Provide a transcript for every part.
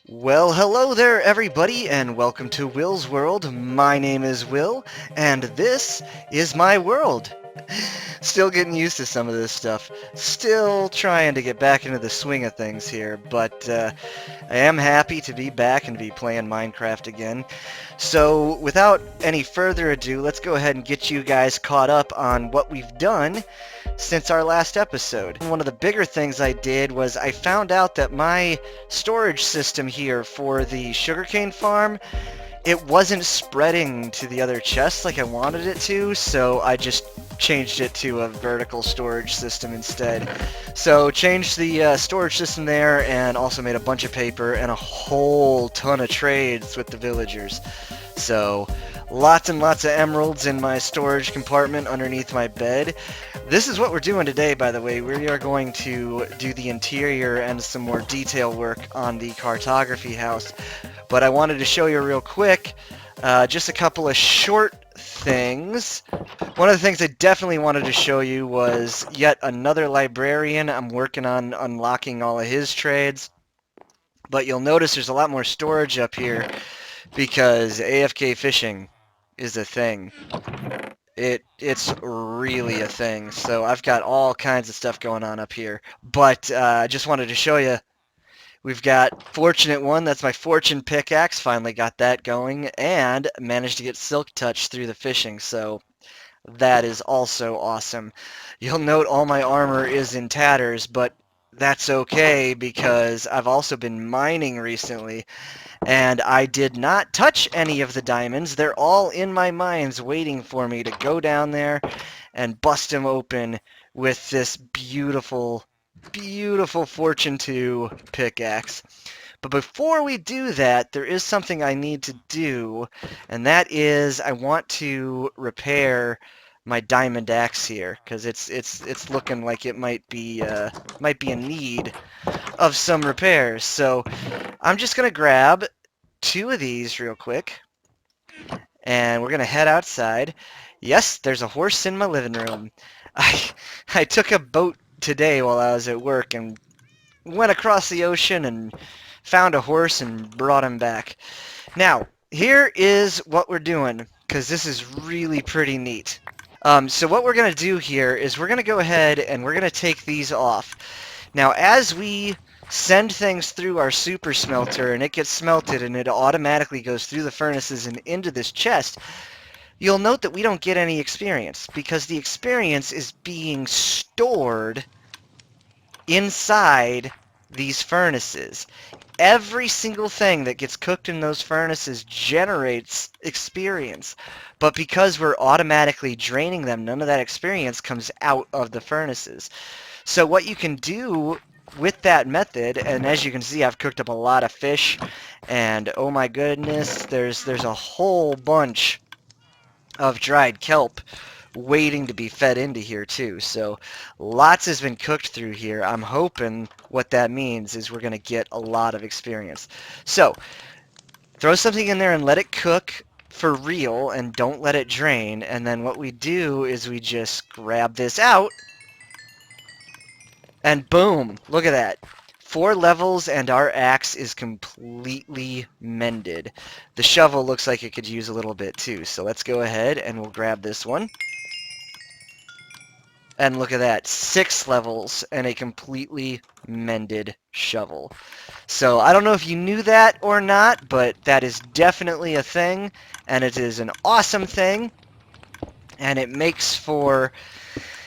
Well, hello there, everybody, and welcome to Will's World. My name is Will, and this is my world. Still getting used to some of this stuff. Still trying to get back into the swing of things here, but I am happy to be back and be playing Minecraft again. So, without any further ado, let's go ahead and get you guys caught up on what we've done since our last episode. One of the bigger things I did was I found out that my storage system here for the sugarcane farm, it wasn't spreading to the other chests like I wanted it to, so I just changed it to a vertical storage system instead. So changed the storage system there and also made a bunch of paper and a whole ton of trades with the villagers. So lots and lots of emeralds in my storage compartment underneath my bed. This is what we're doing today, by the way. We are going to do the interior and some more detail work on the cartography house. But I wanted to show you real quick just a couple of short things. One of the things I definitely wanted to show you was yet another librarian. I'm working on unlocking all of his trades. But you'll notice there's a lot more storage up here because AFK fishing is a thing. It's really a thing. So I've got all kinds of stuff going on up here. But I just wanted to show you. We've got Fortunate One. That's my fortune pickaxe. Finally got that going. And managed to get Silk Touch through the fishing. So that is also awesome. You'll note all my armor is in tatters, but that's okay because I've also been mining recently. And I did not touch any of the diamonds. They're all in my mines waiting for me to go down there and bust them open with this beautiful, beautiful Fortune 2 pickaxe. But before we do that, there is something I need to do, and that is I want to repair my diamond axe here because it's looking like it might be in need of some repairs. So I'm just gonna grab two of these real quick, and we're gonna head outside. Yes, there's a horse in my living room. I I took a boat today while I was at work and went across the ocean and found a horse and brought him back. Now, here is what we're doing, because this is really pretty neat. So what we're going to do here is we're going to go ahead and we're going to take these off. Now, as we send things through our super smelter and it gets smelted and it automatically goes through the furnaces and into this chest, you'll note that we don't get any experience because the experience is being stored inside these furnaces. Every single thing that gets cooked in those furnaces generates experience. But because we're automatically draining them, none of that experience comes out of the furnaces. So what you can do with that method, and as you can see, I've cooked up a lot of fish, and oh my goodness, there's a whole bunch of dried kelp waiting to be fed into here too. So lots has been cooked through here. I'm hoping what that means is we're going to get a lot of experience. So throw something in there and let it cook for real and don't let it drain. And then what we do is we just grab this out and boom, look at that. 4 levels and our axe is completely mended. The shovel looks like it could use a little bit too. So let's go ahead and we'll grab this one. And look at that, 6 levels and a completely mended shovel. So I don't know if you knew that or not, but that is definitely a thing, and it is an awesome thing, and it makes for,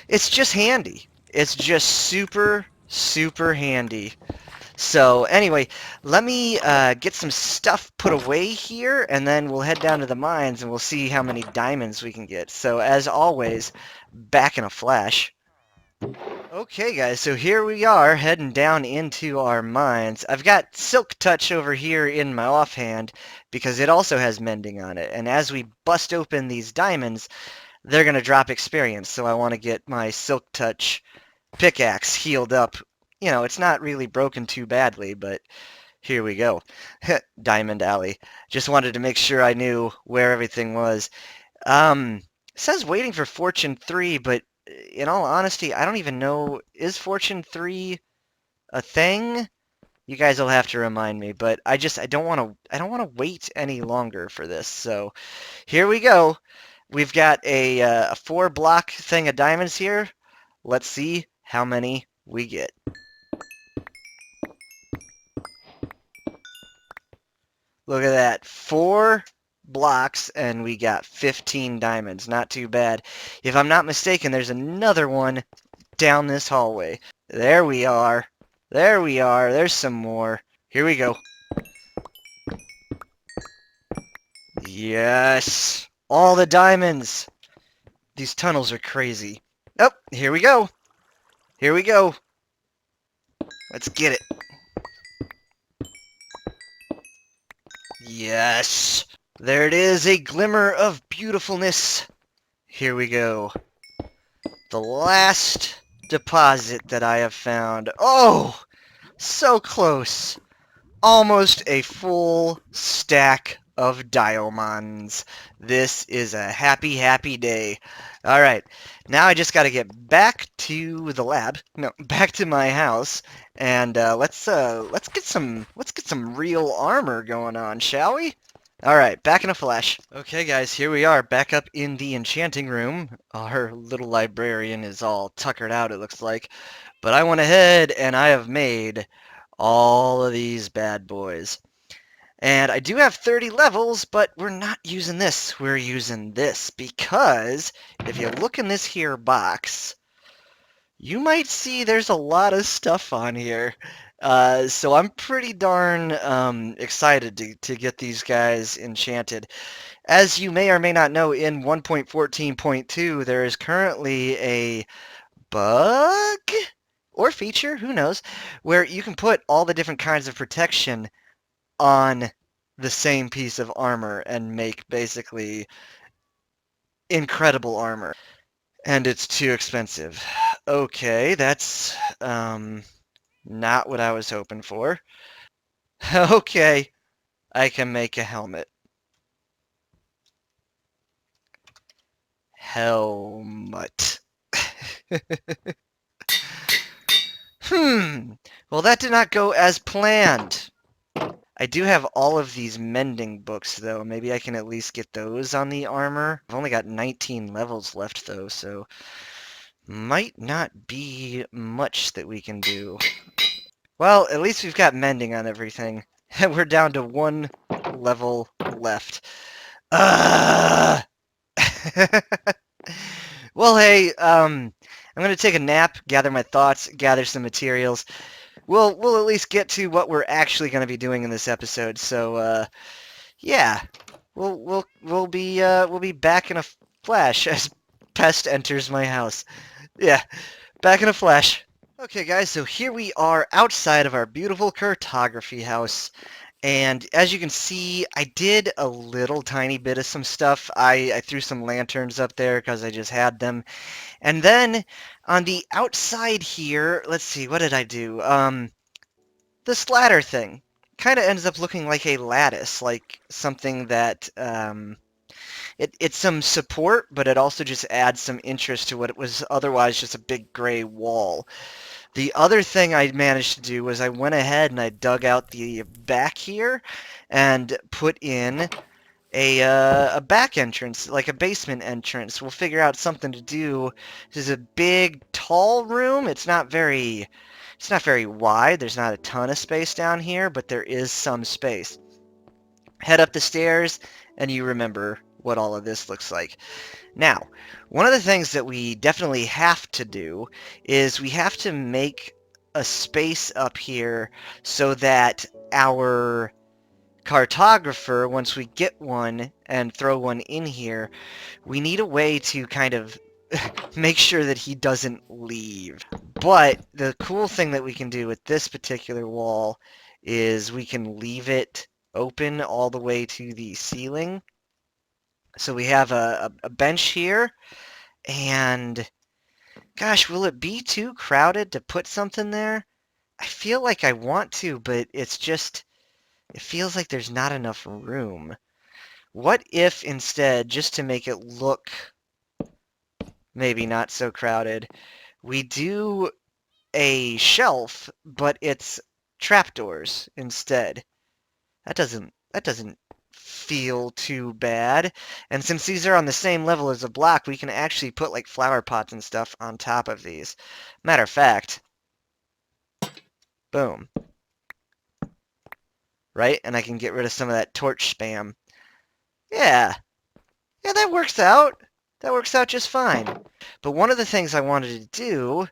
it's just handy. It's just super, super handy. So anyway, let me get some stuff put away here, and then we'll head down to the mines, and we'll see how many diamonds we can get. So as always, back in a flash. Okay, guys, so here we are heading down into our mines. I've got Silk Touch over here in my offhand because it also has mending on it. And as we bust open these diamonds, they're going to drop experience. So I want to get my Silk Touch pickaxe healed up. You know, it's not really broken too badly, but here we go. Diamond Alley. Just wanted to make sure I knew where everything was. It says waiting for Fortune 3, but in all honesty, I don't even know, is Fortune 3 a thing? You guys will have to remind me, but I don't want to wait any longer for this. So here we go. We've got a 4 block thing of diamonds here. Let's see how many we get. Look at that. 4 blocks and we got 15 diamonds. Not too bad. If I'm not mistaken, there's another one down this hallway. There we are. There we are. There's some more. Here we go. Yes. All the diamonds. These tunnels are crazy. Oh, here we go. Here we go. Let's get it. Yes. There it is, a glimmer of beautifulness. Here we go. The last deposit that I have found. Oh, so close. Almost a full stack of diamonds. This is a happy, happy day. All right, now I just got to get back to the lab. No, back to my house, and let's get some real armor going on, shall we? All right, back in a flash. Okay, guys, here we are, back up in the enchanting room. Our little librarian is all tuckered out, it looks like. But I went ahead and I have made all of these bad boys. And I do have 30 levels, but we're not using this. We're using this because if you look in this here box, you might see there's a lot of stuff on here. So I'm pretty darn excited to get these guys enchanted. As you may or may not know, in 1.14.2, there is currently a bug or feature, who knows, where you can put all the different kinds of protection on the same piece of armor and make basically incredible armor. And it's too expensive. Okay, that's not what I was hoping for. Okay, I can make a helmet. Helmet. Well, that did not go as planned. I do have all of these mending books, though. Maybe I can at least get those on the armor. I've only got 19 levels left, though, so might not be much that we can do. Well, at least we've got mending on everything. We're down to 1 level left. Uh... Well, hey, I'm going to take a nap, gather my thoughts, gather some materials. We'll at least get to what we're actually going to be doing in this episode. So, yeah, we'll be back in a flash as Pest enters my house. Yeah, back in a flash. Okay, guys, so here we are outside of our beautiful cartography house. And as you can see, I did a little tiny bit of some stuff. I threw some lanterns up there because I just had them. And then on the outside here, let's see, what did I do? This ladder thing kind of ends up looking like a lattice, like something that it's some support, but it also just adds some interest to what it was otherwise just a big gray wall. The other thing I managed to do was I went ahead and I dug out the back here and put in a back entrance, like a basement entrance. We'll figure out something to do. This is a big, tall room. It's not very wide. There's not a ton of space down here, but there is some space. Head up the stairs, and you remember what all of this looks like. Now, one of the things that we definitely have to do is we have to make a space up here so that our cartographer, once we get one and throw one in here, we need a way to kind of make sure that he doesn't leave. But the cool thing that we can do with this particular wall is we can leave it open all the way to the ceiling. So we have a bench here, and gosh, will it be too crowded to put something there? I feel like I want to, but it's just, it feels like there's not enough room. What if instead, just to make it look maybe not so crowded, we do a shelf, but it's trapdoors instead. That doesn't feel too bad. And since these are on the same level as a block, we can actually put like flower pots and stuff on top of these. Matter of fact, boom, right? And I can get rid of some of that torch spam. Yeah, yeah, that works out. That works out just fine. But one of the things I wanted to do,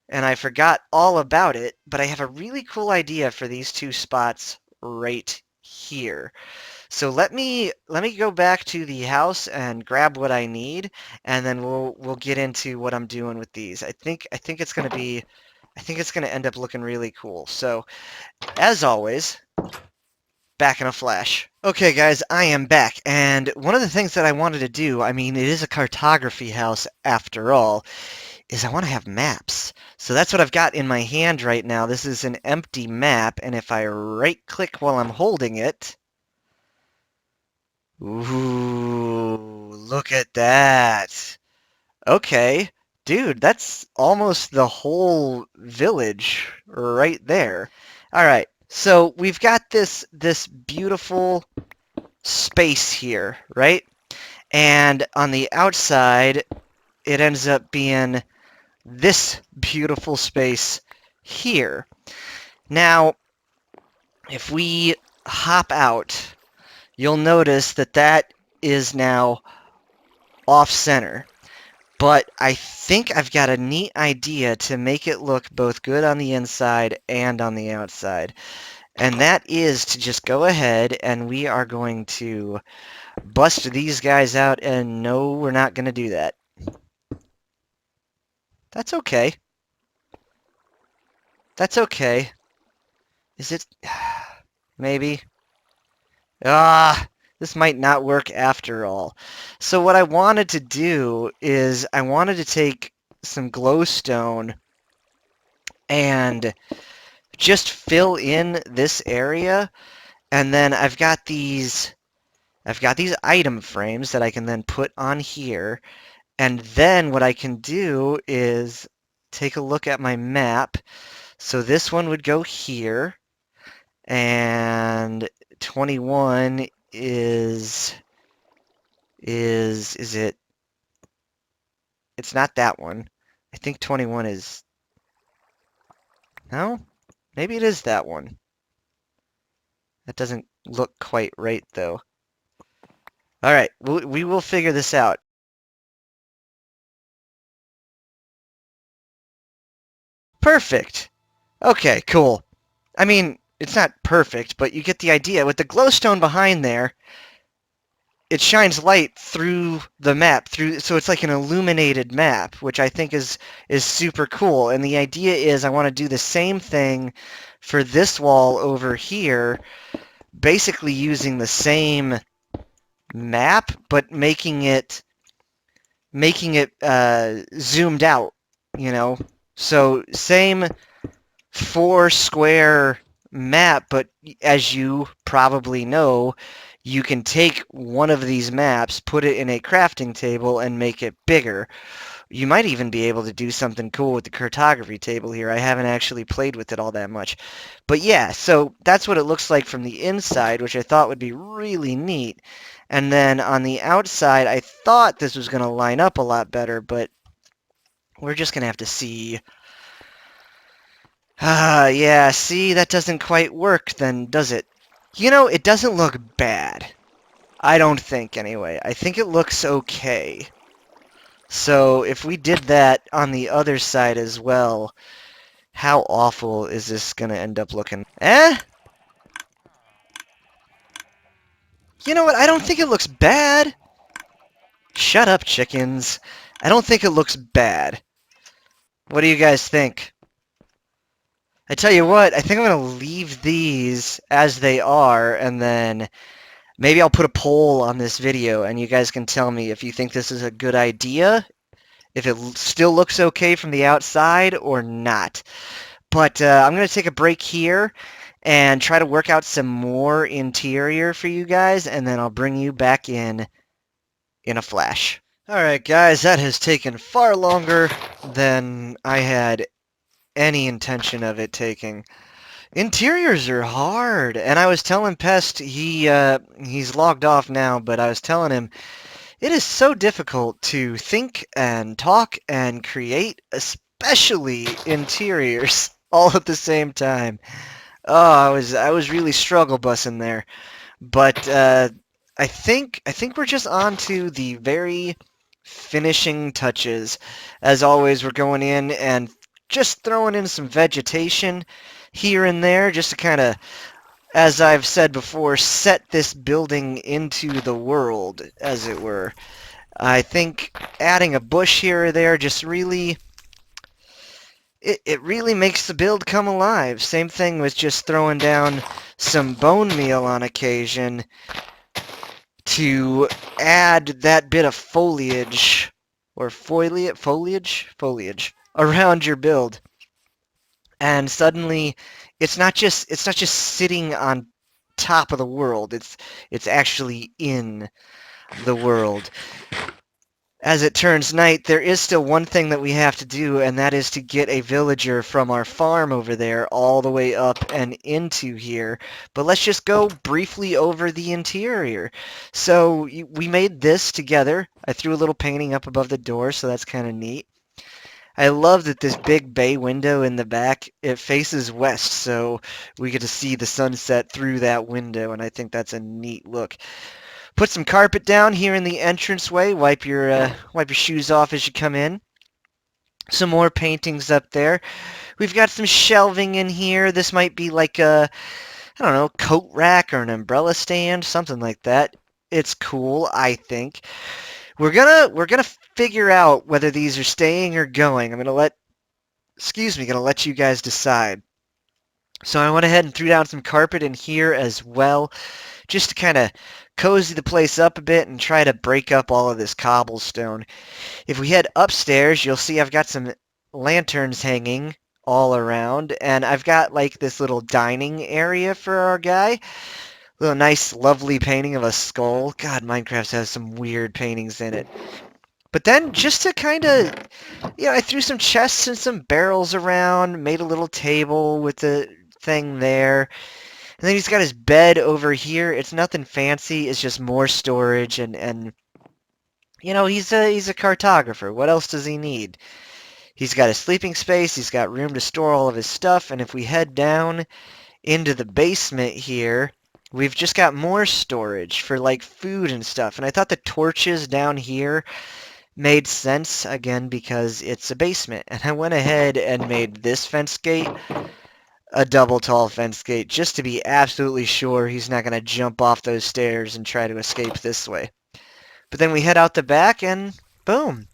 and I forgot all about it, but I have a really cool idea for these two spots right here. So let me go back to the house and grab what I need, and then we'll get into what I'm doing with these. I think it's gonna end up looking really cool. So as always, back in a flash. Okay, guys, I am back, and one of the things that I wanted to do, I mean, it is a cartography house after all, is I want to have maps. So that's what I've got in my hand right now. This is an empty map, and if I right-click while I'm holding it, ooh, look at that. Okay, dude, that's almost the whole village right there. All right, so we've got this beautiful space here, right? And on the outside, it ends up being this beautiful space here. Now, if we hop out, you'll notice that that is now off-center. But I think I've got a neat idea to make it look both good on the inside and on the outside. And that is to just go ahead and we are going to bust these guys out, and no, we're not going to do that. That's okay. That's okay. Is it? Maybe. This might not work after all. So what I wanted to do is I wanted to take some glowstone and just fill in this area, and then I've got these item frames that I can then put on here, and then what I can do is take a look at my map. So this one would go here, and 21 is it? It's not that one. I think 21 is, no? Maybe it is that one. That doesn't look quite right, though. All right, we will figure this out. Perfect. Okay, cool. I mean, it's not perfect, but you get the idea. With the glowstone behind there, it shines light through the map, so it's like an illuminated map, which I think is super cool. And the idea is I want to do the same thing for this wall over here, basically using the same map, but making it zoomed out, you know? So same 4 square map, but as you probably know, you can take one of these maps, put it in a crafting table, and make it bigger. You might even be able to do something cool with the cartography table here. I haven't actually played with it all that much. But yeah, so that's what it looks like from the inside, which I thought would be really neat. And then on the outside, I thought this was going to line up a lot better, but we're just going to have to see. Yeah, see, that doesn't quite work then, does it? You know, it doesn't look bad. I don't think, anyway. I think it looks okay. So if we did that on the other side as well, how awful is this going to end up looking? You know what? I don't think it looks bad. Shut up, chickens. I don't think it looks bad. What do you guys think? I tell you what, I think I'm going to leave these as they are, and then maybe I'll put a poll on this video, and you guys can tell me if you think this is a good idea, if it still looks okay from the outside or not. But I'm going to take a break here and try to work out some more interior for you guys, and then I'll bring you back in a flash. Alright guys, that has taken far longer than I had any intention of it taking. Interiors are hard, and I was telling Pest, he's logged off now, but I was telling him it is so difficult to think and talk and create, especially interiors, all at the same time. Oh, I was really struggle bussing there. But I think we're just on to the very finishing touches. As always, we're going in and just throwing in some vegetation here and there just to kind of, as I've said before, set this building into the world, as it were. I think adding a bush here or there just really it really makes the build come alive. Same thing with just throwing down some bone meal on occasion to add that bit of foliage or foliage around your build. And suddenly it's not just sitting on top of the world. It's actually in the world. As it turns night, there is still one thing that we have to do, and that is to get a villager from our farm over there all the way up and into here. But let's just go briefly over the interior. So we made this together. I threw a little painting up above the door, so that's kind of neat. I love that this big bay window in the back, it faces west, so we get to see the sunset through that window, and I think that's a neat look. Put some carpet down here in the entranceway. Wipe your shoes off as you come in. Some more paintings up there. We've got some shelving in here. This might be like a, I don't know, coat rack or an umbrella stand, something like that. It's cool, I think. We're gonna figure out whether these are staying or going. I'm gonna let you guys decide. So I went ahead and threw down some carpet in here as well, just to kind of cozy the place up a bit and try to break up all of this cobblestone. If we head upstairs, you'll see I've got some lanterns hanging all around, and I've got like this little dining area for our guy. Little nice, lovely painting of a skull. God, Minecraft has some weird paintings in it. But then, just to kind of, I threw some chests and some barrels around, made a little table with the thing there. And then he's got his bed over here. It's nothing fancy. It's just more storage and he's a cartographer. What else does he need? He's got a sleeping space. He's got room to store all of his stuff. And if we head down into the basement here, we've just got more storage for like food and stuff. And I thought the torches down here made sense again because it's a basement. And I went ahead and made this fence gate a double tall fence gate just to be absolutely sure he's not going to jump off those stairs and try to escape this way. But then we head out the back and boom.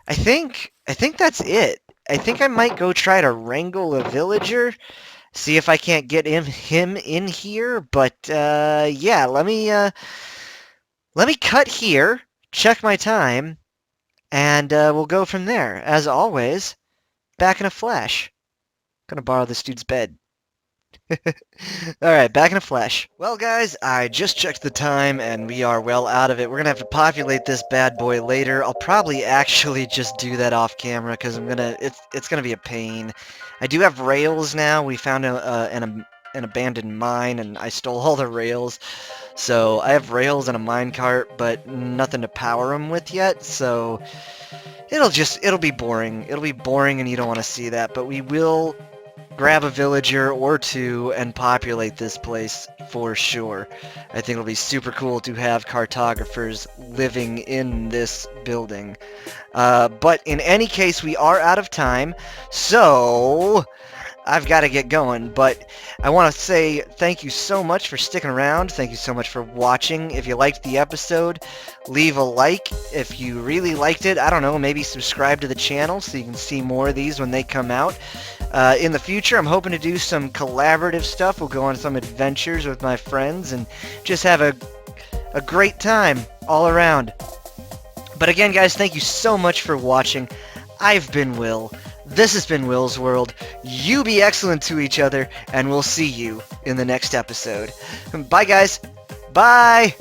I think that's it. I think I might go try to wrangle a villager, see if I can't get him in here, but yeah, let me cut here, check my time, and we'll go from there. As always, back in a flash. Gonna borrow this dude's bed. Alright, back in a flash. Well guys, I just checked the time and we are well out of it. We're gonna have to populate this bad boy later. I'll probably actually just do that off camera because it's gonna be a pain. I do have rails now. We found an abandoned mine and I stole all the rails. So I have rails and a minecart, but nothing to power them with yet, so it'll be boring. It'll be boring and you don't want to see that, but we will grab a villager or two and populate this place for sure. I think it'll be super cool to have cartographers living in this building. But in any case, we are out of time, so I've got to get going, but I want to say thank you so much for sticking around. Thank you so much for watching. If you liked the episode, leave a like. If you really liked it, I don't know, maybe subscribe to the channel so you can see more of these when they come out. In the future, I'm hoping to do some collaborative stuff. We'll go on some adventures with my friends and just have a great time all around. But again, guys, thank you so much for watching. I've been Will. This has been Will's World. You be excellent to each other, and we'll see you in the next episode. Bye, guys. Bye!